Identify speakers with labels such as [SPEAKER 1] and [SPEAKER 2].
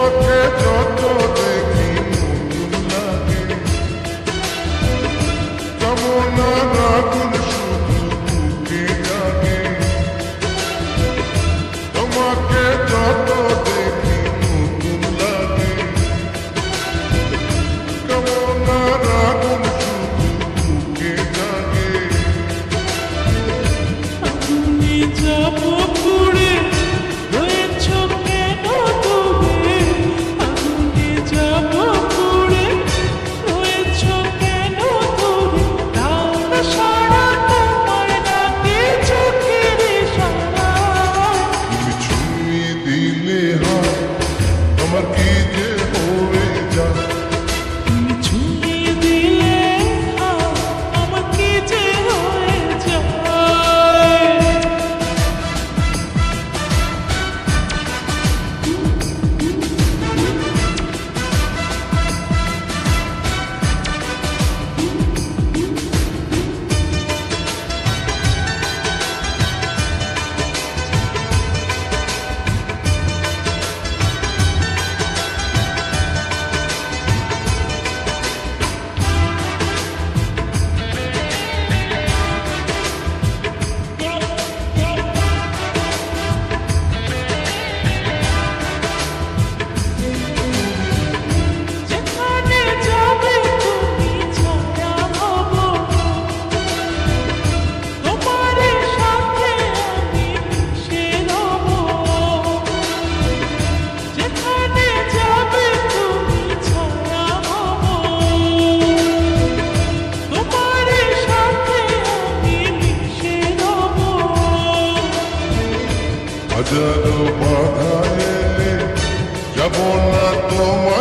[SPEAKER 1] তোমাকে যত দেখি নতুন লাগে, কামনার আগুন শুধু বুকে জাগে। তোমাকে যত দেখি নতুন লাগে, কামনার আগুন শুধু বুকে জাগে।
[SPEAKER 2] আগুনে যাব পুড়ে রয়েছ কেন তুমি? আগুনে যাব পুড়ে রয়েছ কেন তুমি? তার সারা তোমার নাকি চোখের সারা।
[SPEAKER 1] তুমি ছুঁয়ে দিলে হাত আমার কি যে হয়ে যায়।
[SPEAKER 2] তুমি ছুঁয়ে দিলে আমার কি যে হয়ে যায়। যেখানে যাবে তুমি ছায়া হব, তোমার সাথে আমি মিশে রব। যেখানে যাবে তুমি ছায়া হব, তোমার সাথে আমি মিশে রব।
[SPEAKER 1] হাজারো বাধা এলে যাব না তোমার